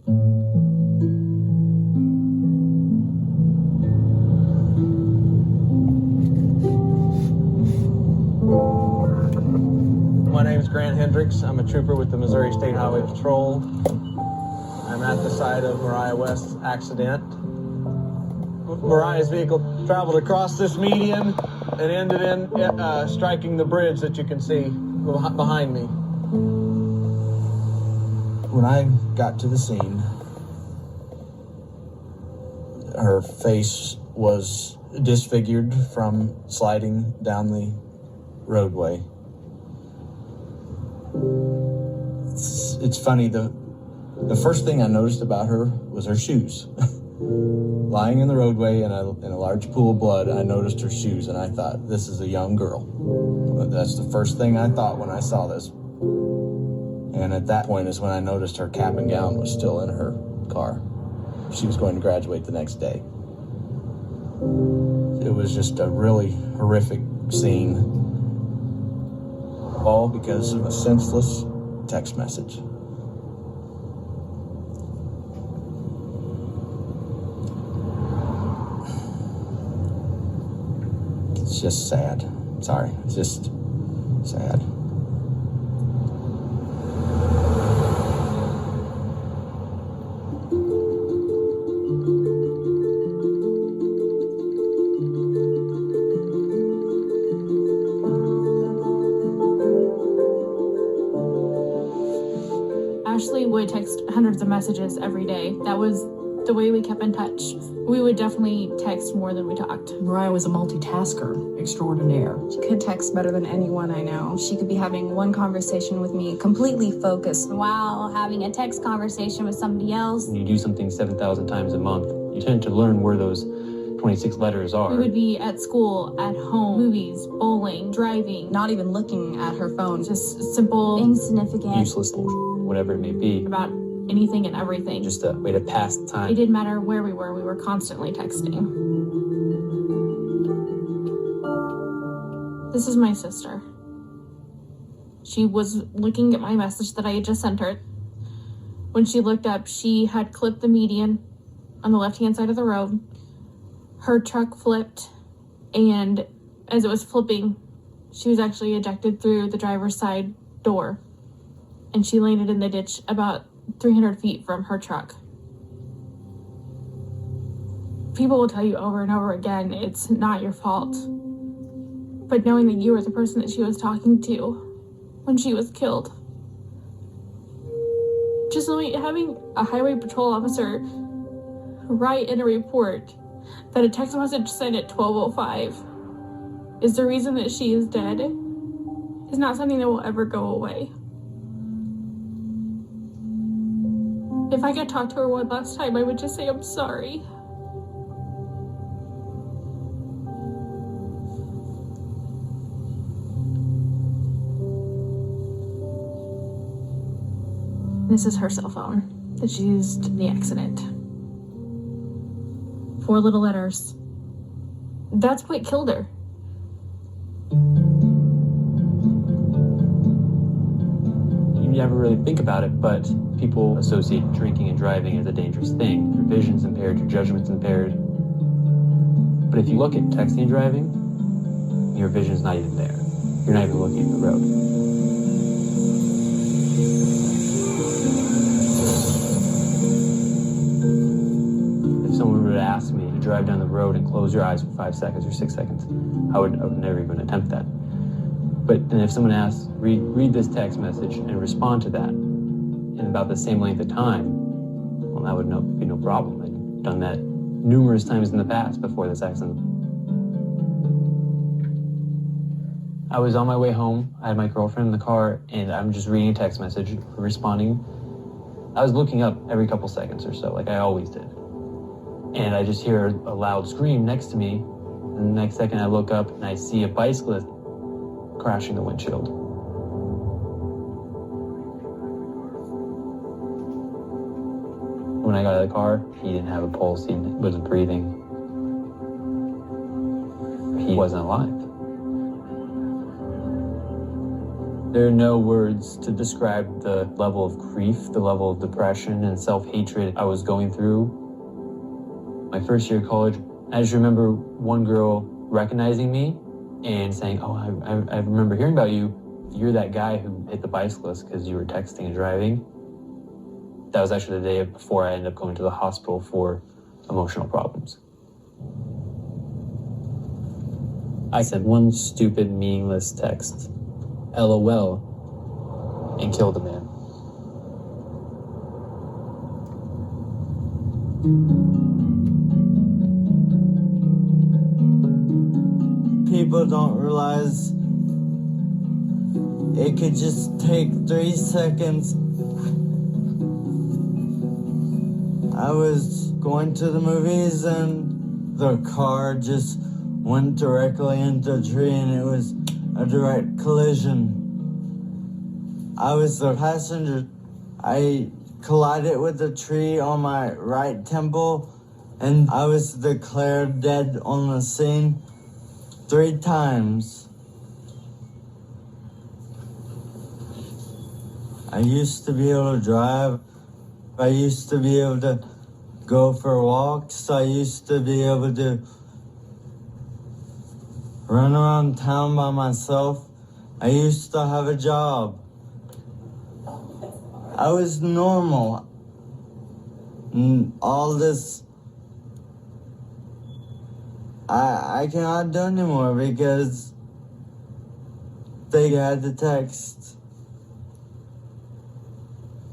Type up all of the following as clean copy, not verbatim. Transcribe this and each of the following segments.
My name is Grant Hendricks. I'm a trooper with the Missouri State Highway Patrol. I'm at the site of Mariah West's accident. Mariah's vehicle traveled across this median and ended in striking the bridge that you can see behind me. When I got to the scene, her face was disfigured from sliding down the roadway. It's funny, the first thing I noticed about her was her shoes. Lying in the roadway in a large pool of blood, I noticed her shoes, and I thought, this is a young girl. That's the first thing I thought when I saw this. And at that point is when I noticed her cap and gown was still in her car. She was going to graduate the next day. It was just a really horrific scene, all because of a senseless text message. It's just sad. Sorry, it's just sad. Ashley would text hundreds of messages every day. That was the way we kept in touch. We would definitely text more than we talked. Mariah was a multitasker extraordinaire. She could text better than anyone I know. She could be having one conversation with me, completely focused, while having a text conversation with somebody else. When you do something 7,000 times a month, you tend to learn where those 26 letters are. We would be at school, at home, movies, bowling, driving. not even looking at her phone. Just simple, Insignificant. Useless bullshit, whatever it may be. about anything and everything. Just a way to pass the time. It didn't matter where we were constantly texting. This is my sister. She was looking at my message that I had just sent her. When she looked up, she had clipped the median on the left-hand side of the road. Her truck flipped, and as it was flipping, she was actually ejected through the driver's side door, and she landed in the ditch about 300 feet from her truck. People will tell you over and over again, it's not your fault. But knowing that you were the person that she was talking to when she was killed. Just having a highway patrol officer write in a report that a text message sent at 12:05 is the reason that she is dead is not something that will ever go away. If I could talk to her one last time, I would just say I'm sorry. This is her cell phone that she used in the accident. 4 little letters. That's what killed her. You never really think about it, but people associate drinking and driving as a dangerous thing. Your vision's impaired, your judgment's impaired. But if you look at texting and driving, your vision's not even there. You're not even looking at the road. If someone were to ask me to drive down the road and close your eyes for 5 seconds or 6 seconds, I would never even attempt that. But then if someone asks, read this text message and respond to that in about the same length of time, well, that would be no problem. I've done that numerous times in the past before this accident. I was on my way home. I had my girlfriend in the car, and I'm just reading a text message, responding. I was looking up every couple seconds or so, like I always did. And I just hear a loud scream next to me, and the next second I look up and I see a bicyclist crashing the windshield. When I got out of the car, he didn't have a pulse, he wasn't breathing. He wasn't alive. There are no words to describe the level of grief, the level of depression and self-hatred I was going through. My first year of college, I just remember one girl recognizing me and saying, "Oh, I remember hearing about you. You're that guy who hit the bicyclist because you were texting and driving." That was actually the day before I ended up going to the hospital for emotional problems. I sent one stupid, meaningless text, LOL, and killed a man. People don't realize it could just take 3 seconds. I was going to the movies and the car just went directly into a tree and it was a direct collision. I was the passenger. I collided with the tree on my right temple and I was declared dead on the scene 3 times. I used to be able to drive. I used to be able to go for walks. I used to be able to run around town by myself. I used to have a job. I was normal. And all this, I cannot do anymore because they had the text.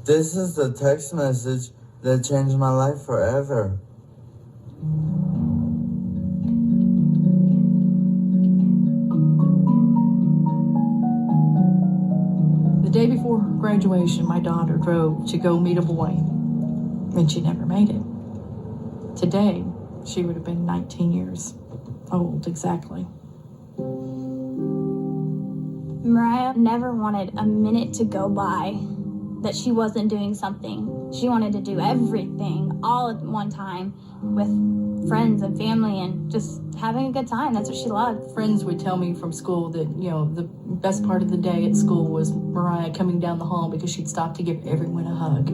This is the text message that changed my life forever. The day before her graduation, my daughter drove to go meet a boy, and she never made it. Today, she would have been 19 years old exactly. Mariah never wanted a minute to go by that she wasn't doing something. She wanted to do everything all at one time with friends and family and just having a good time. That's what she loved. Friends would tell me from school that, the best part of the day at school was Mariah coming down the hall because she'd stop to give everyone a hug.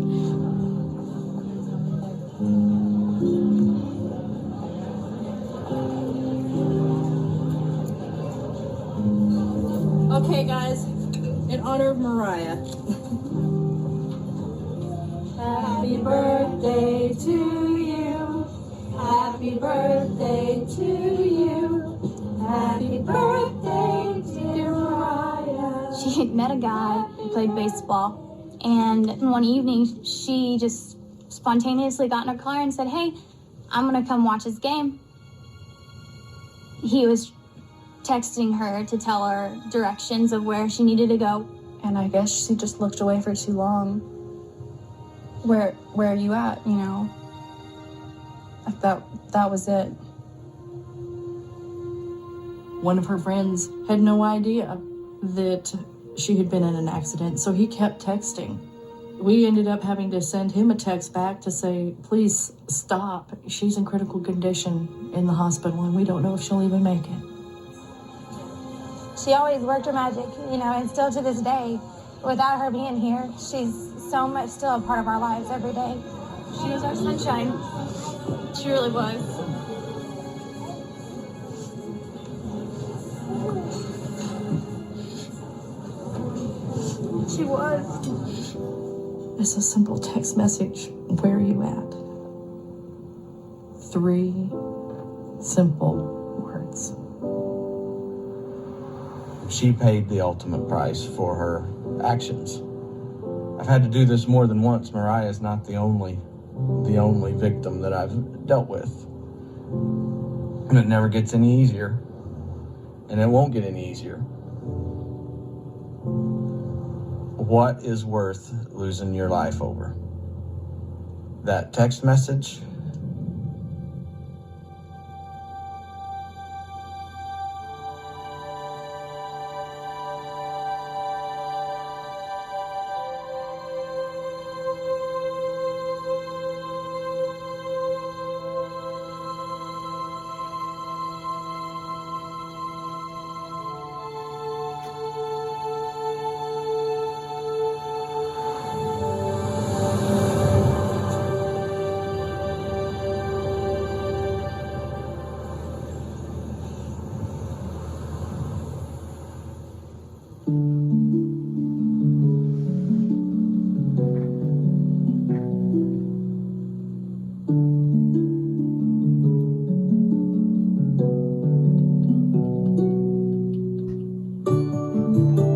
Okay, guys, in honor of Mariah. Happy birthday to you. Happy birthday to you. Happy birthday, dear Mariah. She had met a guy who played baseball, and one evening she just spontaneously got in her car and said, "Hey, I'm gonna come watch his game." He was texting her to tell her directions of where she needed to go. And I guess she just looked away for too long. Where are you at, Like that was it. One of her friends had no idea that she had been in an accident, so he kept texting. We ended up having to send him a text back to say, "Please stop. She's in critical condition in the hospital, and we don't know if she'll even make it." She always worked her magic, and still to this day, without her being here, she's so much still a part of our lives every day. She was our sunshine. She really was. She was. It's a simple text message. Where are you at? 3 simple words. She paid the ultimate price for her actions. I've had to do this more than once. Mariah is not the only victim that I've dealt with. And it never gets any easier. And it won't get any easier. What is worth losing your life over? That text message? you.